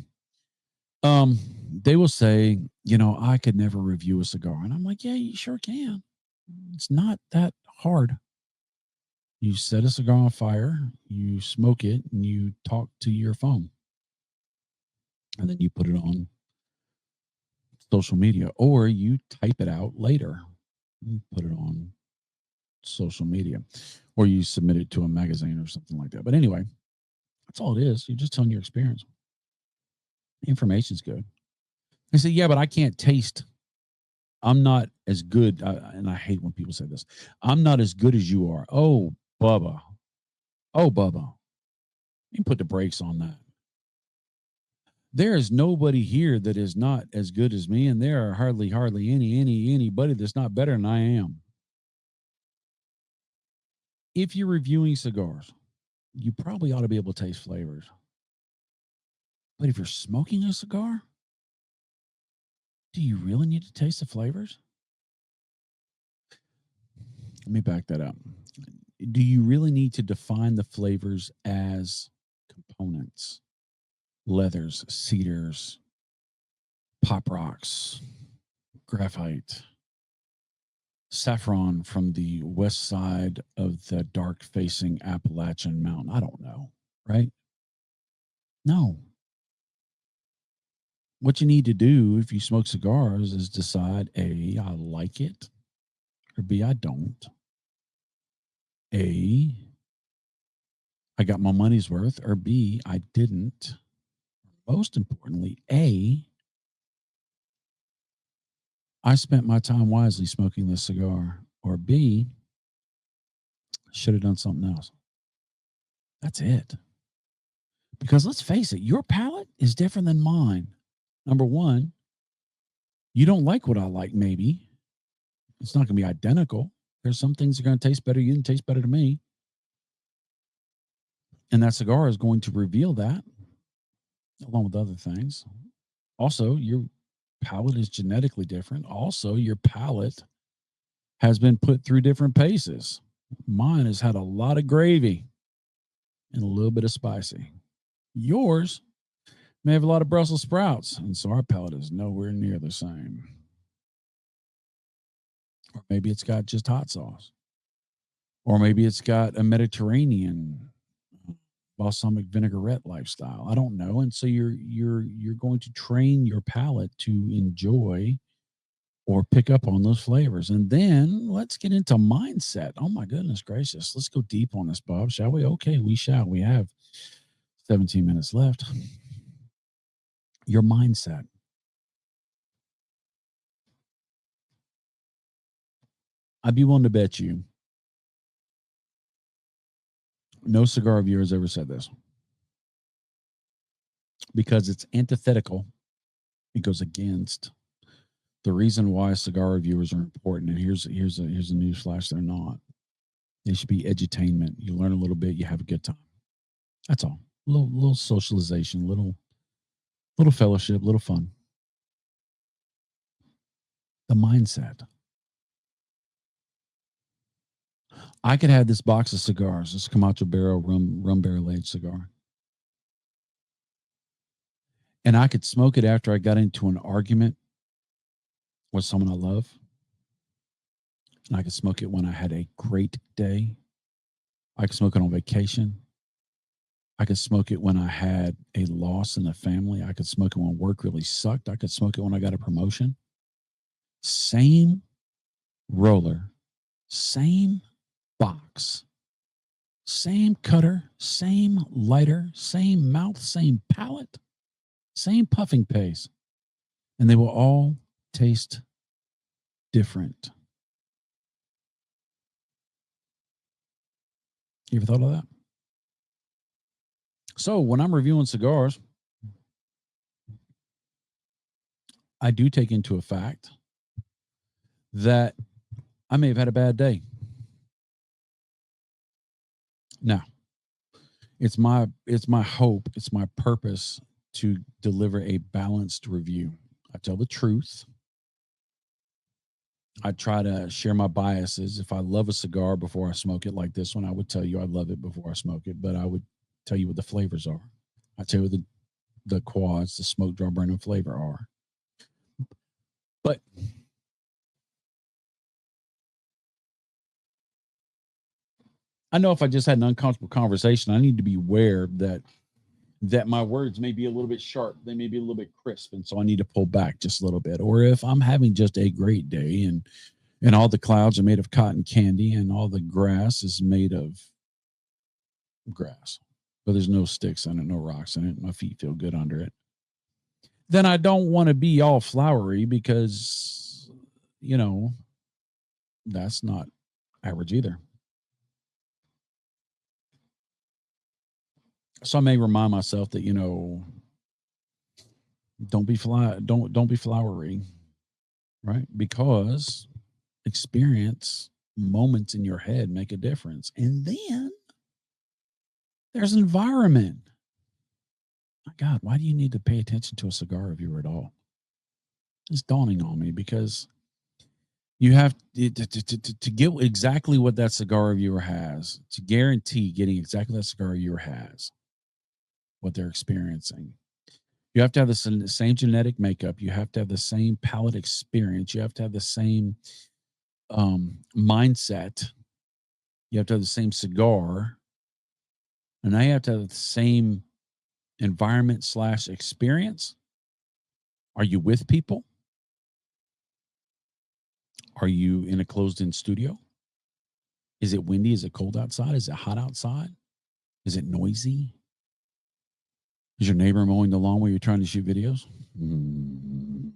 They will say, I could never review a cigar. And I'm like, yeah, you sure can. It's not that hard. You set a cigar on fire, you smoke it, and you talk to your phone. And then you put it on social media, or you type it out later. You put it on social media, or you submit it to a magazine or something like that. But anyway, that's all it is. You're just telling your experience. The information's good. They say, yeah, but I can't taste. I'm not as good. And I hate when people say this. I'm not as good as you are. Oh, Bubba. You put the brakes on that. There is nobody here that is not as good as me. And there are hardly anybody that's not better than I am. If you're reviewing cigars, you probably ought to be able to taste flavors. But if you're smoking a cigar, do you really need to taste the flavors? Let me back that up. Do you really need to define the flavors as components? Leathers, cedars, pop rocks, graphite, saffron from the west side of the dark facing Appalachian Mountain. I don't know, right? No. What you need to do if you smoke cigars is decide A, I like it, or B, I don't. A, I got my money's worth, or B, I didn't. Most importantly, A, I spent my time wisely smoking this cigar, or B, should have done something else. That's it. Because let's face it, your palate is different than mine. Number one, you don't like what I like, maybe. It's not going to be identical. There's some things that are going to taste better to you and taste better to me. And that cigar is going to reveal that, along with other things. Also, your palate is genetically different. Also, your palate has been put through different paces. Mine has had a lot of gravy and a little bit of spicy. Yours may have a lot of Brussels sprouts, and so our palate is nowhere near the same. Or maybe it's got just hot sauce. Or maybe it's got a Mediterranean balsamic vinaigrette lifestyle. I don't know. And so you're going to train your palate to enjoy or pick up on those flavors. And then let's get into mindset. Oh my goodness gracious. Let's go deep on this, Bob, shall we? Okay, we shall. We have 17 minutes left. Your mindset. I'd be willing to bet you no cigar reviewer has ever said this, because it's antithetical. It goes against the reason why cigar reviewers are important. And here's a news flash: they're not. They should be edutainment. You learn a little bit, you have a good time. That's all. Little socialization, little fellowship, little fun. The mindset. I could have this box of cigars, this Camacho Barrel rum barrel aged cigar, and I could smoke it after I got into an argument with someone I love, and I could smoke it when I had a great day. I could smoke it on vacation. I could smoke it when I had a loss in the family. I could smoke it when work really sucked. I could smoke it when I got a promotion. Same roller, same box, same cutter, same lighter, same mouth, same palate, same puffing pace, and they will all taste different. You ever thought of that? So when I'm reviewing cigars, I do take into a fact that I may have had a bad day. Now, it's my hope, it's my purpose to deliver a balanced review. I tell the truth. I try to share my biases. If I love a cigar before I smoke it, like this one, I would tell you I love it before I smoke it, but I would tell you what the flavors are. I tell you what the quads, the smoke draw burning flavor are. But I know if I just had an uncomfortable conversation, I need to be aware that my words may be a little bit sharp, they may be a little bit crisp, and so I need to pull back just a little bit. Or if I'm having just a great day and all the clouds are made of cotton candy and all the grass is made of grass, but there's no sticks in it, no rocks in it, my feet feel good under it, then I don't want to be all flowery because, that's not average either. So I may remind myself that, don't be flowery, right? Because experience moments in your head make a difference. And then there's environment. My God, why do you need to pay attention to a cigar reviewer at all? It's dawning on me because you have to get exactly what that cigar reviewer has, to guarantee getting exactly that cigar reviewer has, what they're experiencing. You have to have the same genetic makeup. You have to have the same palate experience. You have to have the same mindset. You have to have the same cigar. And now you have to have the same environment / experience. Are you with people? Are you in a closed-in studio? Is it windy? Is it cold outside? Is it hot outside? Is it noisy? Is your neighbor mowing the lawn while you're trying to shoot videos? Is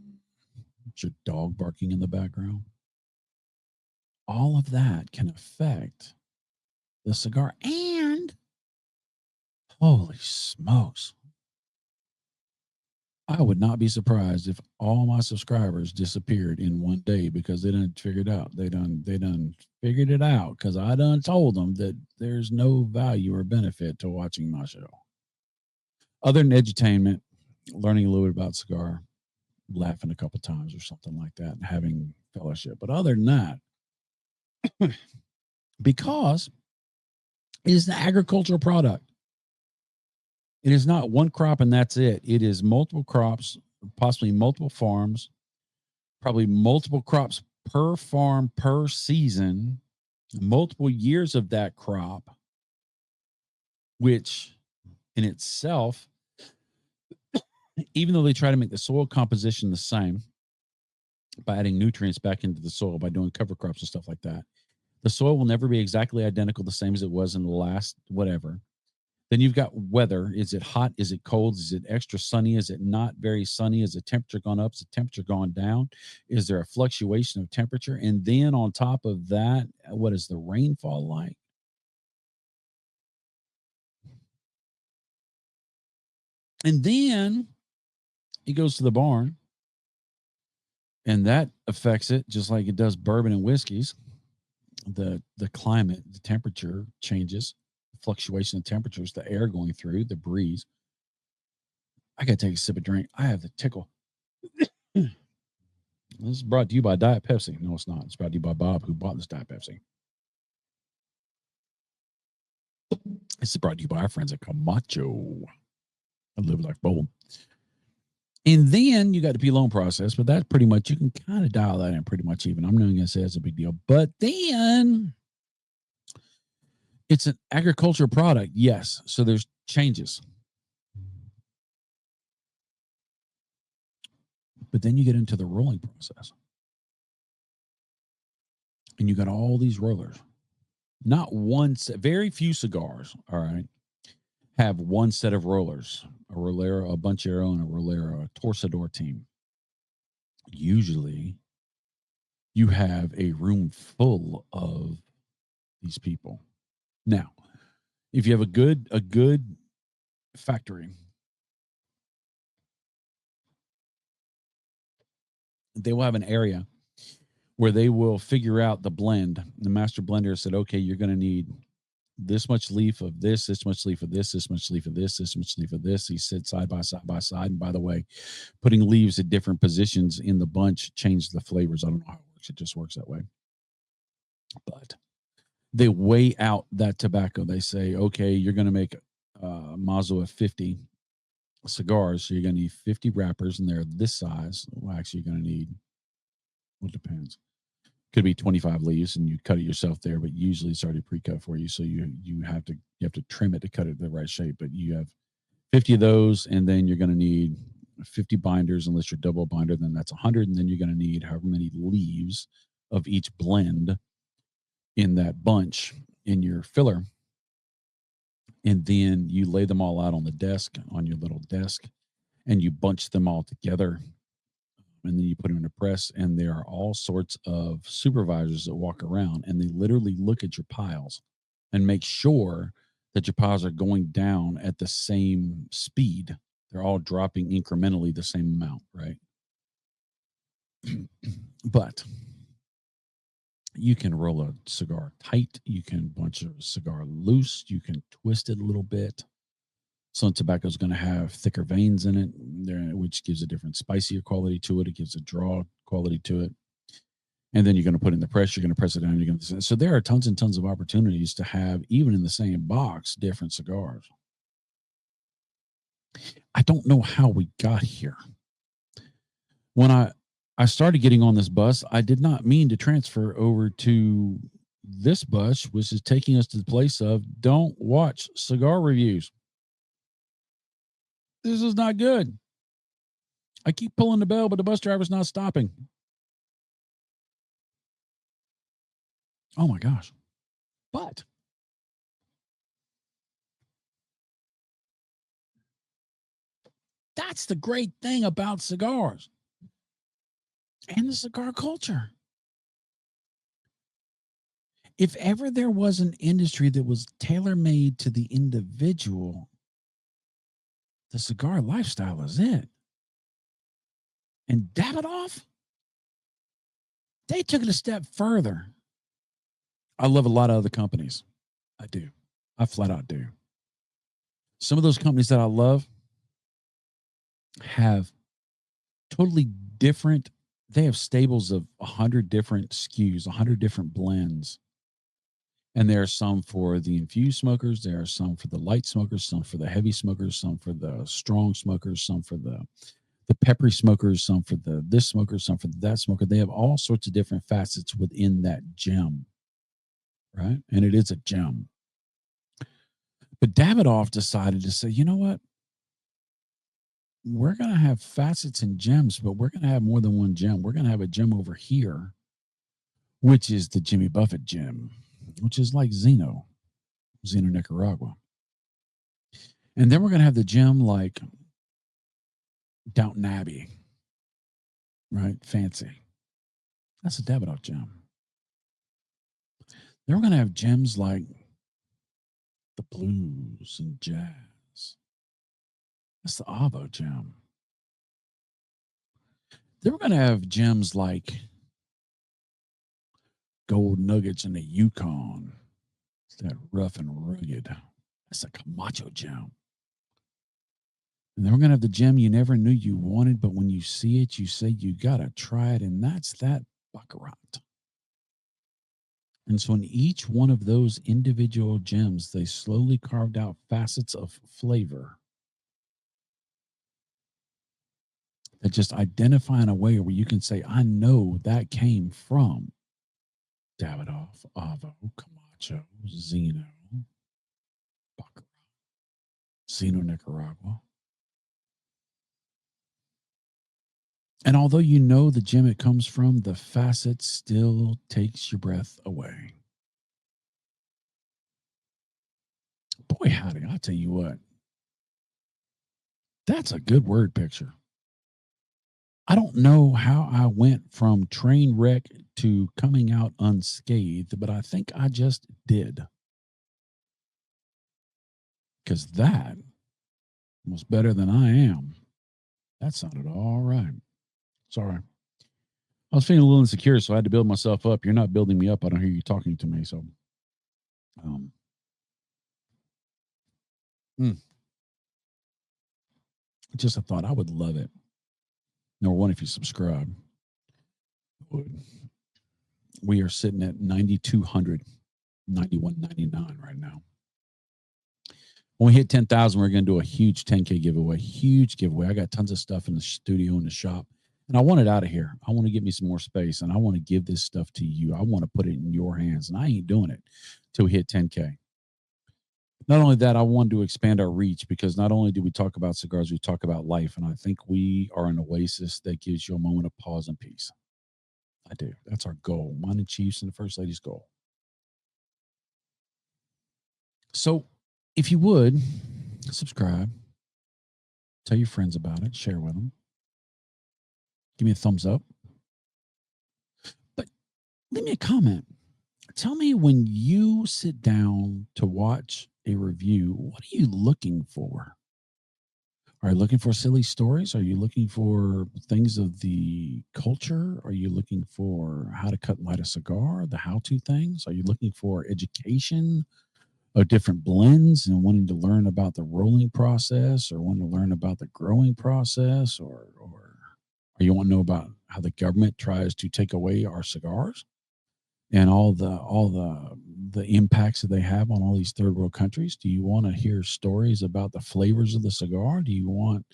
your dog barking in the background? All of that can affect the cigar. And holy smokes, I would not be surprised if all my subscribers disappeared in one day because they done figured it out. They done figured it out because I done told them that there's no value or benefit to watching my show. Other than edutainment, learning a little bit about cigar, laughing a couple times or something like that, and having fellowship. But other than that, because it is an agricultural product. It is not one crop and that's it. It is multiple crops, possibly multiple farms, probably multiple crops per farm per season, multiple years of that crop, which in itself, even though they try to make the soil composition the same by adding nutrients back into the soil, by doing cover crops and stuff like that, the soil will never be exactly identical, the same as it was in the last whatever. Then you've got weather. Is it hot? Is it cold? Is it extra sunny? Is it not very sunny? Is the temperature gone up? Is the temperature gone down? Is there a fluctuation of temperature? And then on top of that, what is the rainfall like? And then he goes to the barn, and that affects it just like it does bourbon and whiskeys. The climate, the temperature changes, fluctuation of temperatures, the air going through, the breeze. I got to take a sip of drink. I have the tickle. This is brought to you by Diet Pepsi. No, it's not. It's brought to you by Bob, who bought this Diet Pepsi. This is brought to you by our friends at Camacho. I live like bold. And then you got the P-loan process, but that's pretty much, you can kind of dial that in pretty much even. I'm not going to say it's a big deal. But then it's an agriculture product. Yes. So there's changes. But then you get into the rolling process. and you got all these rollers. Not one set, very few cigars, all right, have one set of rollers, a Rolero, a Bunchero, and a Rolero, a Torcedor team. Usually you have a room full of these people. Now, if you have a good factory, they will have an area where they will figure out the blend. The master blender said, okay, you're going to need this much leaf of this much leaf of this much leaf of this much leaf of this. He said side by side by side. And by the way, putting leaves at different positions in the bunch changed the flavors. I don't know how it works. It just works that way. But they weigh out that tobacco. They say, okay, you're going to make Mazo of 50 cigars. So you're going to need 50 wrappers, and they're this size. Well, actually, you're going to need, well, it depends. Could be 25 leaves, and you cut it yourself there, but usually it's already pre-cut for you. So you have to trim it to cut it the right shape. But you have 50 of those, and then you're going to need 50 binders. Unless you're double binder, then that's 100. And then you're going to need however many leaves of each blend in that bunch in your filler. And then you lay them all out on the desk, on your little desk, and you bunch them all together. And then you put them in a press, and there are all sorts of supervisors that walk around, and they literally look at your piles and make sure that your piles are going down at the same speed. They're all dropping incrementally the same amount, right? But you can roll a cigar tight. You can bunch a cigar loose. You can twist it a little bit. Some tobacco is going to have thicker veins in it, which gives a different spicier quality to it. It gives a draw quality to it. And then you're going to put in the press. You're going to press it down. You're going to, so there are tons and tons of opportunities to have, even in the same box, different cigars. I don't know how we got here. When I started getting on this bus, I did not mean to transfer over to this bus, which is taking us to the place of don't watch cigar reviews. This is not good. I keep pulling the bell, but the bus driver's not stopping. Oh my gosh. But that's the great thing about cigars and the cigar culture. If ever there was an industry that was tailor-made to the individual, the cigar lifestyle is it. And Davidoff, they took it a step further. I love a lot of other companies. I do. I flat out do. Some of those companies that I love have totally different, they have stables of 100 different SKUs, 100 different blends. And there are some for the infused smokers. There are some for the light smokers, some for the heavy smokers, some for the strong smokers, some for the peppery smokers, some for the this smoker, some for that smoker. They have all sorts of different facets within that gem, right? And it is a gem. But Davidoff decided to say, you know what? We're going to have facets and gems, but we're going to have more than one gem. We're going to have a gem over here, which is the Jimmy Buffett gem, which is like Zeno Nicaragua. And then we're going to have the gem like Downton Abbey, right? Fancy. That's a Davidoff gem. Then we're going to have gems like the blues and jazz. That's the Avo gem. Then we're going to have gems like gold nuggets in the Yukon. It's that rough and rugged. That's a Camacho gem. And then we're going to have the gem you never knew you wanted, but when you see it, you say, you got to try it. And that's that Baccarat. And so in each one of those individual gems, they slowly carved out facets of flavor that just identify in a way where you can say, I know that came from Davidoff, Avo, Camacho, Zeno, Baccarat, Zeno Nicaragua. And although you know the gem it comes from, the facet still takes your breath away. Boy, howdy, I'll tell you what. That's a good word picture. I don't know how I went from train wreck to coming out unscathed, but I think I just did. Because that was better than I am. That sounded all right. Sorry. I was feeling a little insecure, so I had to build myself up. You're not building me up. I don't hear you talking to me. So, um, just a thought. I would love it. Number one, if you subscribe, would. We are sitting at 9,200, 91.99 right now. When we hit 10,000, we're going to do a huge 10K giveaway. Huge giveaway. I got tons of stuff in the studio and the shop, and I want it out of here. I want to get me some more space, and I want to give this stuff to you. I want to put it in your hands, and I ain't doing it till we hit 10K. Not only that, I wanted to expand our reach because not only do we talk about cigars, we talk about life, and I think we are an oasis that gives you a moment of pause and peace. I do. That's our goal. Mine and Chiefs and the First Lady's goal. So if you would, subscribe, tell your friends about it, share with them, give me a thumbs up. But leave me a comment. Tell me when you sit down to watch a review, what are you looking for? Are you looking for silly stories? Are you looking for things of the culture? Are you looking for how to cut and light a cigar, the how-to things? Are you looking for education of different blends and wanting to learn about the rolling process or wanting to learn about the growing process or you want to know about how the government tries to take away our cigars and all the impacts that they have on all these third world countries? Do you want to hear stories about the flavors of the cigar? Do you want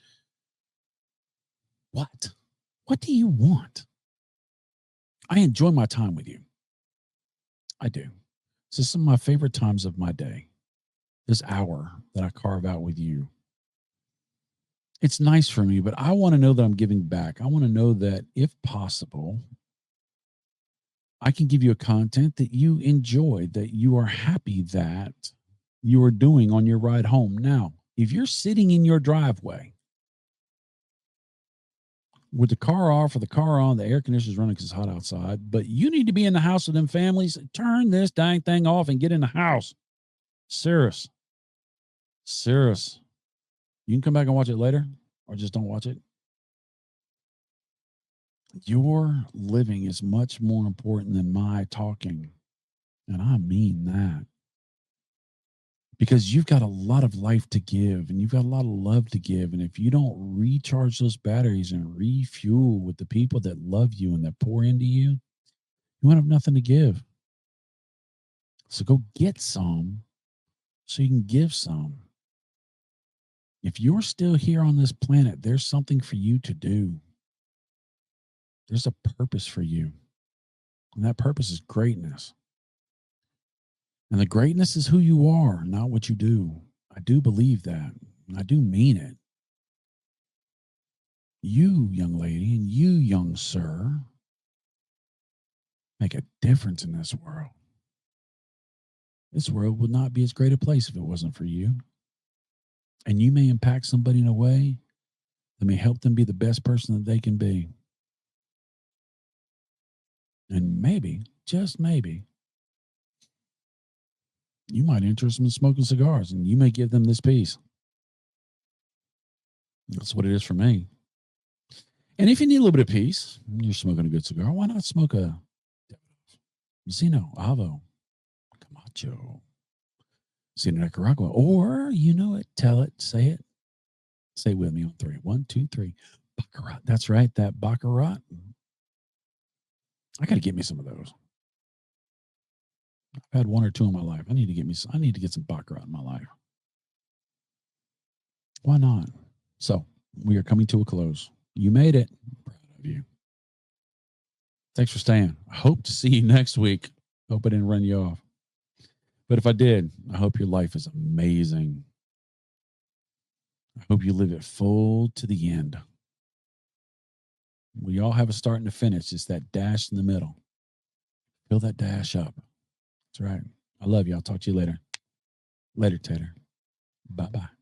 what? What do you want? I enjoy my time with you. I do. This is some of my favorite times of my day. This hour that I carve out with you. It's nice for me, but I want to know that I'm giving back. I want to know that if possible, I can give you a content that you enjoy, that you are happy that you are doing on your ride home. Now, if you're sitting in your driveway with the car off or the car on, the air conditioner's running because it's hot outside, but you need to be in the house with them families, turn this dang thing off and get in the house. Serious. You can come back and watch it later or just don't watch it. Your living is much more important than my talking. And I mean that. Because you've got a lot of life to give and you've got a lot of love to give. And if you don't recharge those batteries and refuel with the people that love you and that pour into you, you won't have nothing to give. So go get some so you can give some. If you're still here on this planet, there's something for you to do. There's a purpose for you. And that purpose is greatness. And the greatness is who you are, not what you do. I do believe that. And I do mean it. You, young lady, and you, young sir, make a difference in this world. This world would not be as great a place if it wasn't for you. And you may impact somebody in a way that may help them be the best person that they can be. And maybe, just maybe, you might interest them in smoking cigars and you may give them this piece. That's what it is for me. And if you need a little bit of peace, you're smoking a good cigar, why not smoke a Zeno, Avo, Camacho, Zeno Nicaragua, or you know it, tell it, say it. Say it with me on 3. 1, 2, 3. Baccarat. That's right, that Baccarat. I got to get me some of those. I've had 1 or 2 in my life. I need to get some Baccarat in my life. Why not? So we are coming to a close. You made it. I'm proud of you. Thanks for staying. I hope to see you next week. Hope I didn't run you off. But if I did, I hope your life is amazing. I hope you live it full to the end. We all have a start and a finish. It's that dash in the middle. Fill that dash up. That's right. I love you. I'll talk to you later. Later, Tater. Bye-bye.